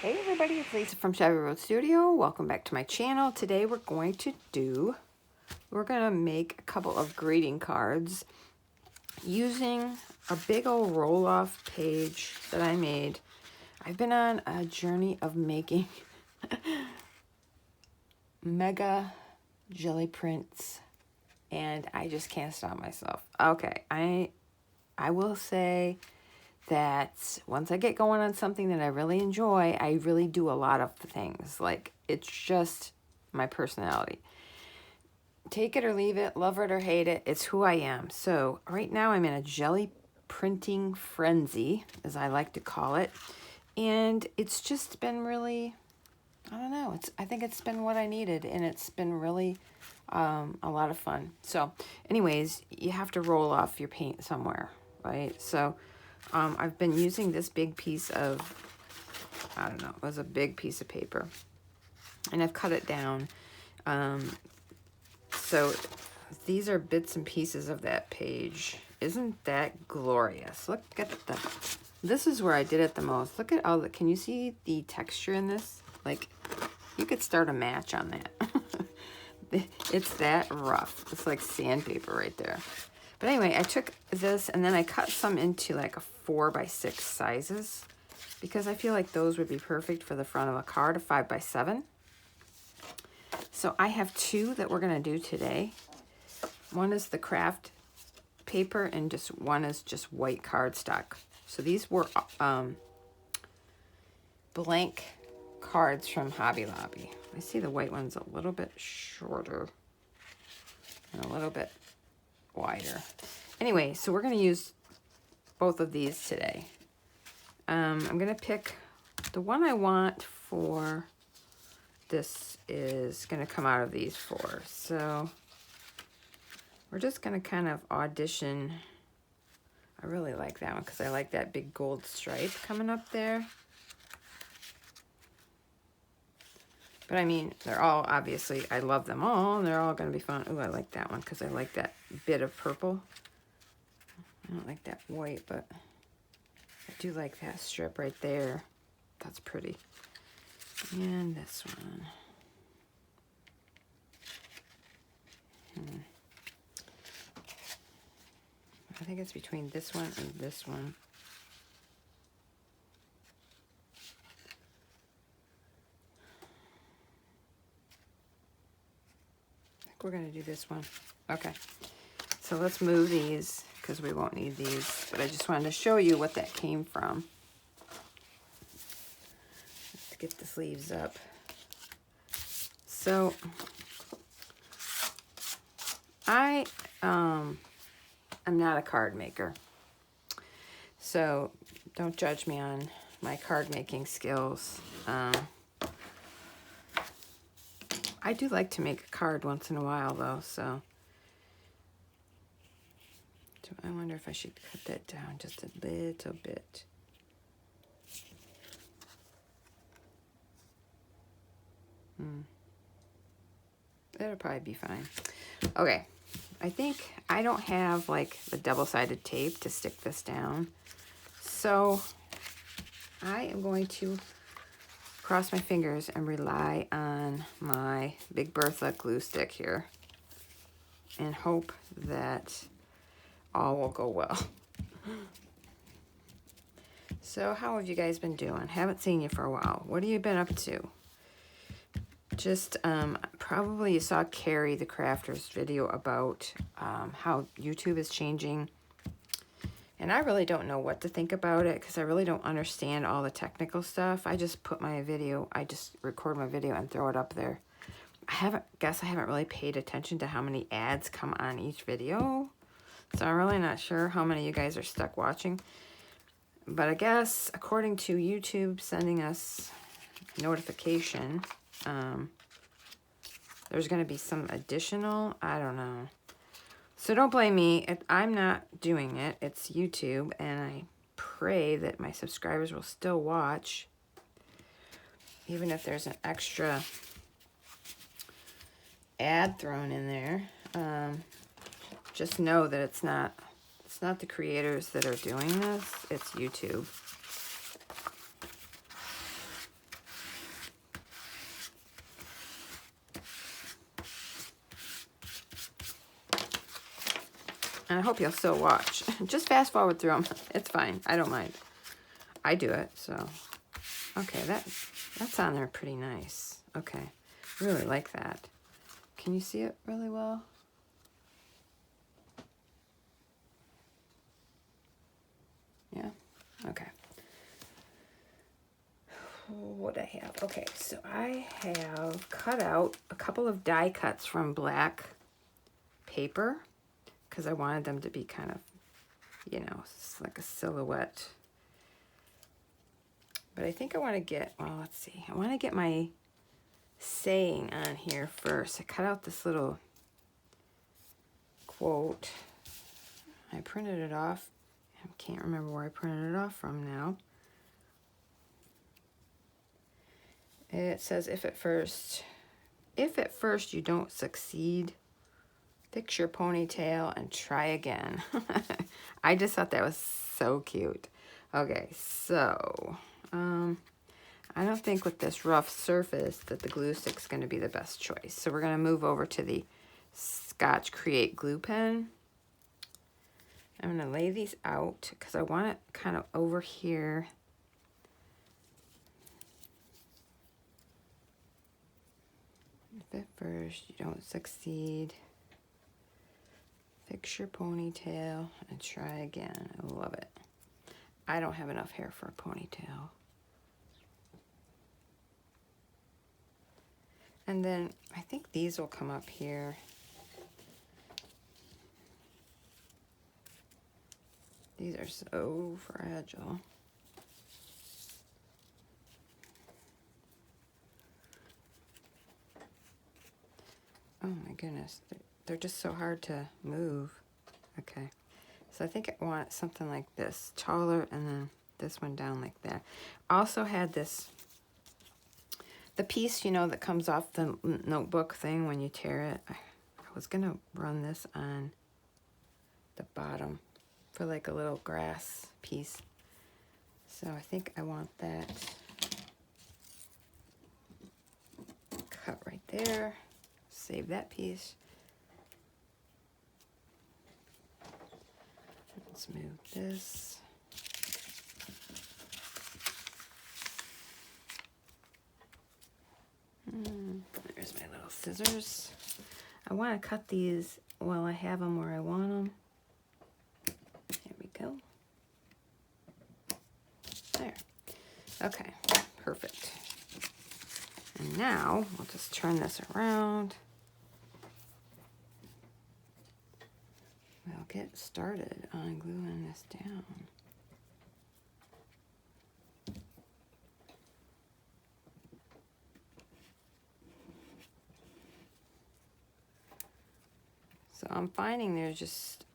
Hey everybody, it's Lisa from Shabby Road Studio. Welcome back to my channel. Today we're going to make a couple of greeting cards using a big old roll-off page that I made. I've been on a journey of making mega jelly prints and I just can't stop myself. Okay, I will say that once I get going on something that I really enjoy, I really do a lot of things. Like, it's just my personality. Take it or leave it, love it or hate it, it's who I am. So right now I'm in a jelly printing frenzy, as I like to call it. And it's just been really, I don't know, I think it's been what I needed, and it's been really a lot of fun. So anyways, you have to roll off your paint somewhere, right? So I've been using this big piece of, I don't know, it was a big piece of paper. And I've cut it down. So these are bits and pieces of that page. Isn't that glorious? Look at this is where I did it the most. Look at all the, can you see the texture in this? Like, you could start a match on that. It's that rough. It's like sandpaper right there. But anyway, I took this and then I cut some into like a 4x6 sizes because I feel like those would be perfect for the front of a card, a 5x7. So I have two that we're gonna do today. One is the craft paper and just one is just white cardstock. So these were blank cards from Hobby Lobby. I see the white one's a little bit shorter and a little bit wider. Anyway, so we're going to use both of these today. I'm going to pick the one I want for this is going to come out of these four. So we're just going to kind of audition. I really like that one because I like that big gold stripe coming up there. But I mean, they're all, obviously, I love them all, and they're all going to be fun. Ooh, I like that one because I like that bit of purple. I don't like that white, but I do like that strip right there. That's pretty. And this one. I think it's between this one and this one. We're going to do this one. Okay, so let's move these because we won't need these, but I just wanted to show you what that came from. Let's get the sleeves up. So I am not a card maker, so don't judge me on my card making skills. I do like to make a card once in a while, though, so I wonder if I should cut that down just a little bit. That'll probably be fine. Okay, I think I don't have, like, the double-sided tape to stick this down, so I am going to cross my fingers and rely on my Big Bertha glue stick here and hope that all will go well. So how have you guys been doing? Haven't seen you for a while. What have you been up to? Just probably you saw Carrie the Crafter's video about how YouTube is changing. And I really don't know what to think about it because I really don't understand all the technical stuff. I just put my video, I just record my video and throw it up there. I haven't really paid attention to how many ads come on each video. So I'm really not sure how many of you guys are stuck watching. But I guess according to YouTube sending us notification, there's going to be some additional, I don't know. So don't blame me. I'm not doing it. It's YouTube, and I pray that my subscribers will still watch, even if there's an extra ad thrown in there. Just know that it's not the creators that are doing this. It's YouTube. And I hope you'll still watch. Just fast forward through them. It's fine. I don't mind. I do it, so. Okay, that's on there pretty nice. Okay, really like that. Can you see it really well? Yeah, okay. What I have? Okay, so I have cut out a couple of die cuts from black paper because I wanted them to be kind of, you know, like a silhouette. But I think I want to get, well, let's see. I want to get my saying on here first. I cut out this little quote. I printed it off. I can't remember where I printed it off from now. It says, if at first you don't succeed, fix your ponytail and try again. I just thought that was so cute. Okay, so I don't think with this rough surface that the glue stick's going to be the best choice. So we're going to move over to the Scotch Create glue pen. I'm going to lay these out because I want it kind of over here. If at first you don't succeed, fix your ponytail and try again. I love it. I don't have enough hair for a ponytail. And then I think these will come up here. These are so fragile. Oh my goodness, they're just so hard to move. Okay, so I think I want something like this, taller, and then this one down like that. I also had this, the piece, you know, that comes off the notebook thing when you tear it. I was gonna run this on the bottom for like a little grass piece. So I think I want that cut right there. Save that piece. Let's move this. There's my little scissors. I want to cut these while I have them where I want them. There we go. There. Okay, perfect. And now we'll just turn this around. We'll get started on gluing this down. So I'm finding there's just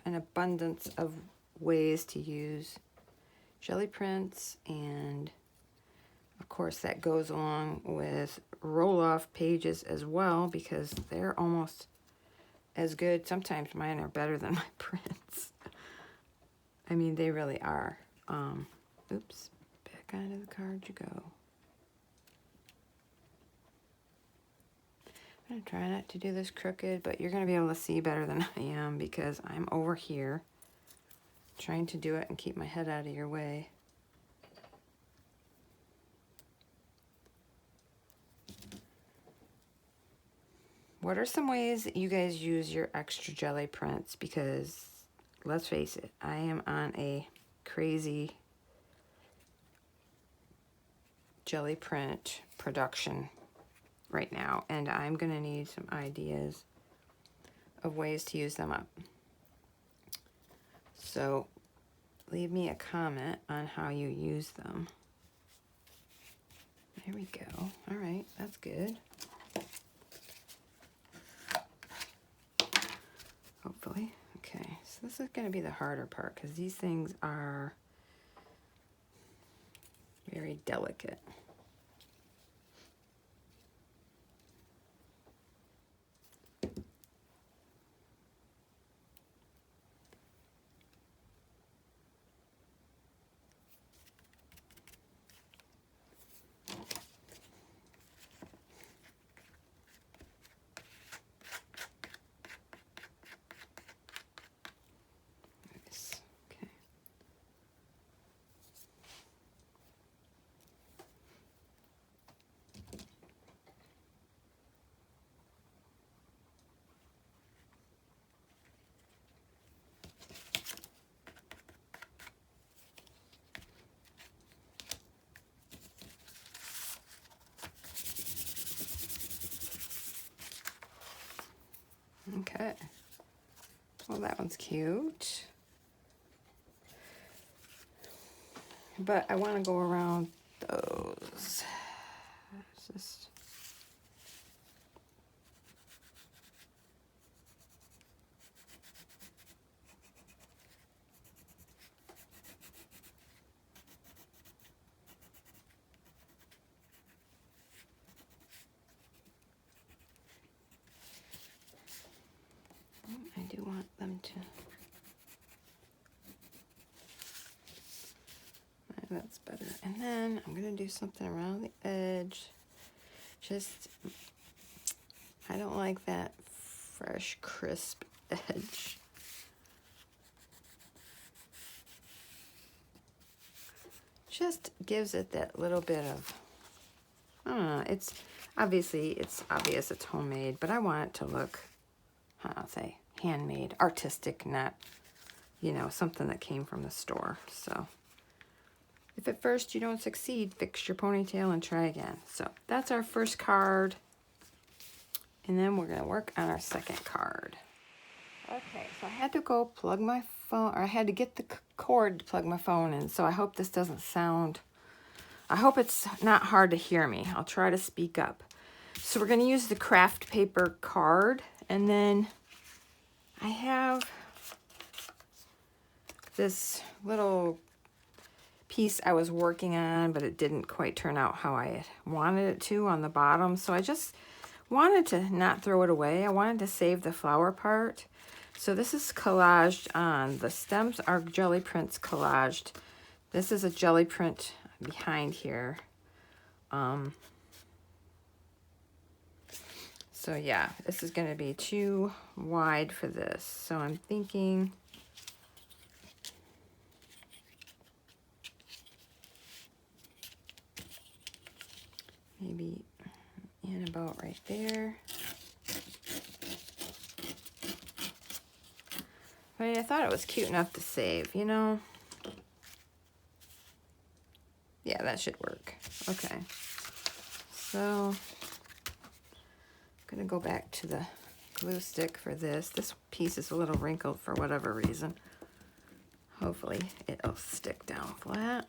an abundance of ways to use jelly prints, and of course that goes along with roll-off pages as well, because they're almost as good. Sometimes mine are better than my prints. I mean, they really are. Oops, back onto the card you go. I'm going to try not to do this crooked, but you're going to be able to see better than I am because I'm over here trying to do it and keep my head out of your way. What are some ways that you guys use your extra jelly prints? Because let's face it, I am on a crazy jelly print production right now, and I'm gonna need some ideas of ways to use them up. So leave me a comment on how you use them. There we go. All right, that's good. Hopefully. Okay, so this is going to be the harder part because these things are very delicate. Okay. Well, that one's cute. But I want to go around those. Just I do want them to. That's better. And then I'm going to do something around the edge. Just, I don't like that fresh, crisp edge. Just gives it that little bit of, I don't know, it's obvious it's homemade, but I want it to look, I'll say, handmade, artistic, not, you know, something that came from the store. So if at first you don't succeed, fix your ponytail and try again. So that's our first card. And then we're gonna work on our second card. Okay, so I had to go plug my phone, or I had to get the cord to plug my phone in. So I hope this doesn't sound, I hope it's not hard to hear me. I'll try to speak up. So we're gonna use the craft paper card, and then I have this little piece I was working on, but it didn't quite turn out how I wanted it to on the bottom. So I just wanted to not throw it away. I wanted to save the flower part. So this is collaged on. The stems are jelly prints collaged. This is a jelly print behind here. So yeah, this is going to be too wide for this. So I'm thinking maybe in about right there. I mean, I thought it was cute enough to save, you know? Yeah, that should work. Okay. So, I'm gonna go back to the glue stick for this. This piece is a little wrinkled for whatever reason. Hopefully it'll stick down flat.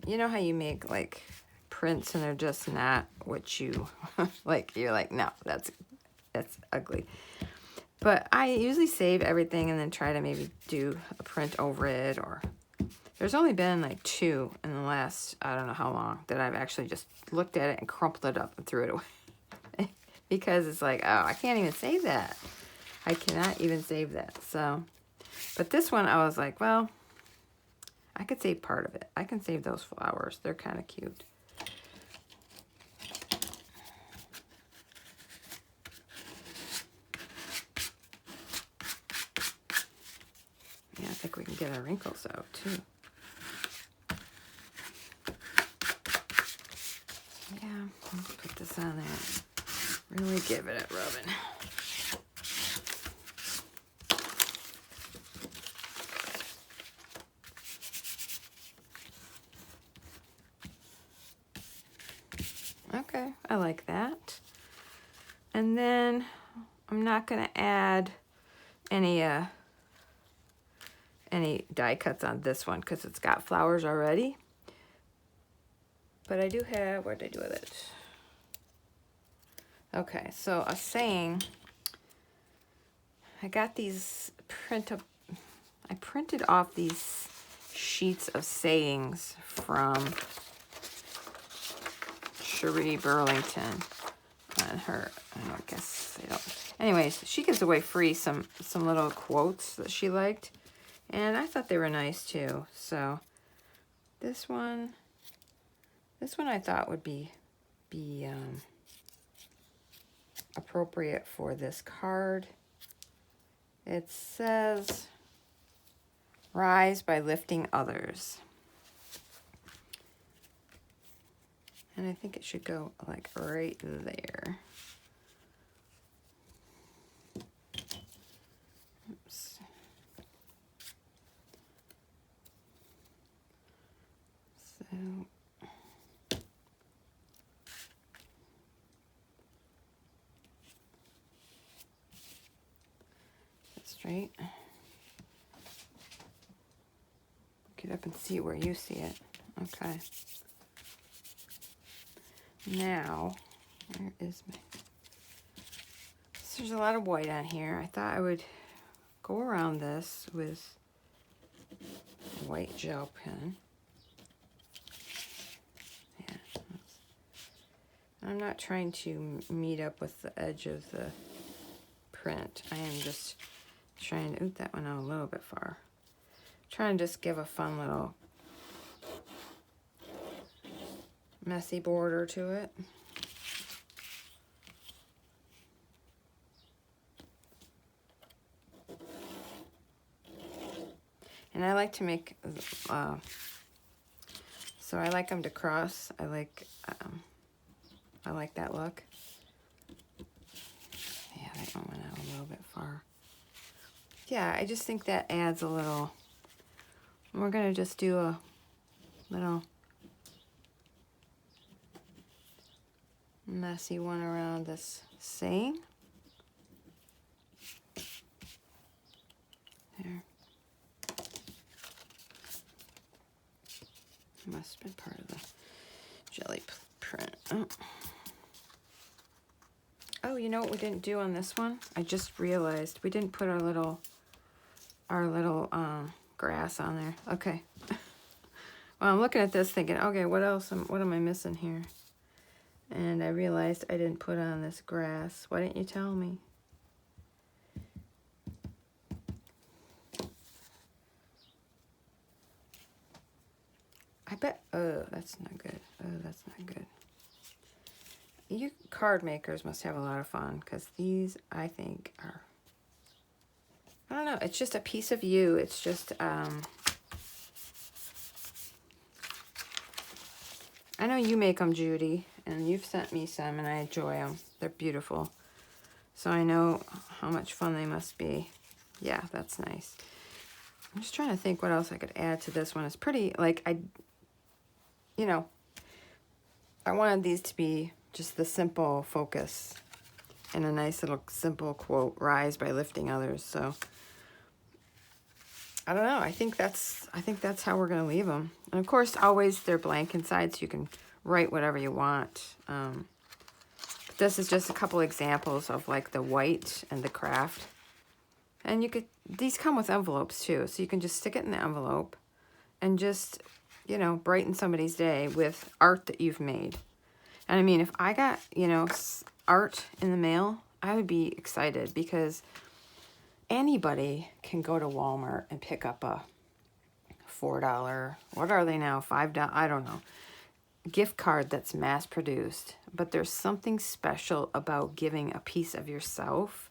You know how you make like prints and they're just not what you like, you're like, no, that's ugly. But I usually save everything and then try to maybe do a print over it, or there's only been like 2 in the last, I don't know how long, that I've actually just looked at it and crumpled it up and threw it away. Because it's like, oh, I can't even save that. I cannot even save that. So, but this one I was like, well, I could save part of it. I can save those flowers. They're kind of cute. Yeah, I think we can get our wrinkles out too. Yeah, let's put this on there. Really give it a rubbing. Okay, I like that. And then I'm not going to add any die cuts on this one because it's got flowers already. But I do have, what did I do with it? Okay, so a saying, I got these I printed off these sheets of sayings from Cherie Burlington on her, I guess they don't. Anyways, she gives away free some little quotes that she liked, and I thought they were nice too. So this one I thought would be appropriate for this card. It says, "Rise by lifting others." And I think it should go like right there. Oops. So right? Get up and see where you see it. Okay. Now, where is my... So there's a lot of white on here. I thought I would go around this with a white gel pen. Yeah. I'm not trying to meet up with the edge of the print. I am just trying to... Oop, that went out a little bit far. Trying to just give a fun little messy border to it. And I like to make, so I like them to cross. I like that look. Yeah, that one went out a little bit far. Yeah, I just think that adds a little. We're gonna just do a little messy one around this saying. There. Must have been part of the jelly print. Oh, you know what we didn't do on this one? I just realized we didn't put our little grass on there. Okay. Well, I'm looking at this thinking, okay, what else? What am I missing here? And I realized I didn't put on this grass. Why didn't you tell me? I bet, oh, that's not good. Oh, that's not good. You card makers must have a lot of fun, because these, I think, are, I don't know, it's just a piece of you. It's just, I know you make them, Judy, and you've sent me some, and I enjoy them. They're beautiful. So I know how much fun they must be. Yeah, that's nice. I'm just trying to think what else I could add to this one. It's pretty, like, you know, I wanted these to be just the simple focus and a nice little simple quote, rise by lifting others. So I don't know. I think that's how we're going to leave them. And of course, always they're blank inside, so you can write whatever you want. But this is just a couple examples of like the white and the craft. And you could, these come with envelopes too, so you can just stick it in the envelope and just, you know, brighten somebody's day with art that you've made. And I mean, if I got, you know, art in the mail, I would be excited, because anybody can go to Walmart and pick up a $4, what are they now, $5, I don't know, gift card that's mass produced. But there's something special about giving a piece of yourself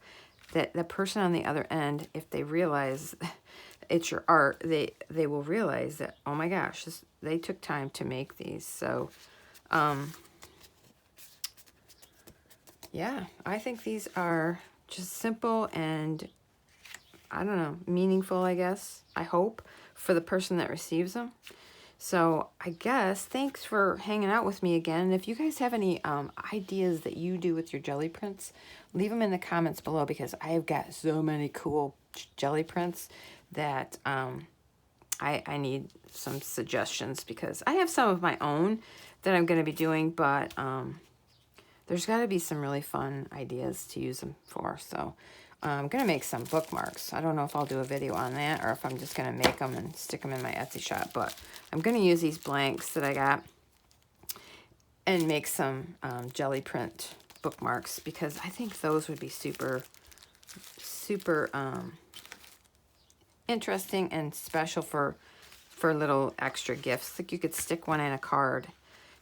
that the person on the other end, if they realize it's your art, they will realize that, oh my gosh, they took time to make these. So yeah, I think these are just simple and, I don't know, meaningful, I guess, I hope, for the person that receives them. So I guess thanks for hanging out with me again. And if you guys have any ideas that you do with your jelly prints, leave them in the comments below, because I have got so many cool jelly prints that I need some suggestions, because I have some of my own that I'm going to be doing, but there's got to be some really fun ideas to use them for. So I'm going to make some bookmarks. I don't know if I'll do a video on that, or if I'm just going to make them and stick them in my Etsy shop. But I'm going to use these blanks that I got and make some jelly print bookmarks, because I think those would be super, super interesting and special for little extra gifts. Like you could stick one in a card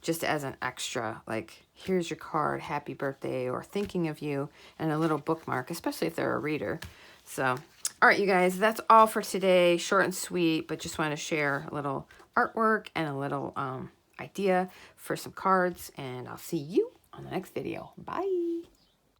just as an extra, like, here's your card, happy birthday, or thinking of you, and a little bookmark, especially if they're a reader. So, all right, you guys, that's all for today. Short and sweet, but just want to share a little artwork and a little idea for some cards, and I'll see you on the next video. Bye.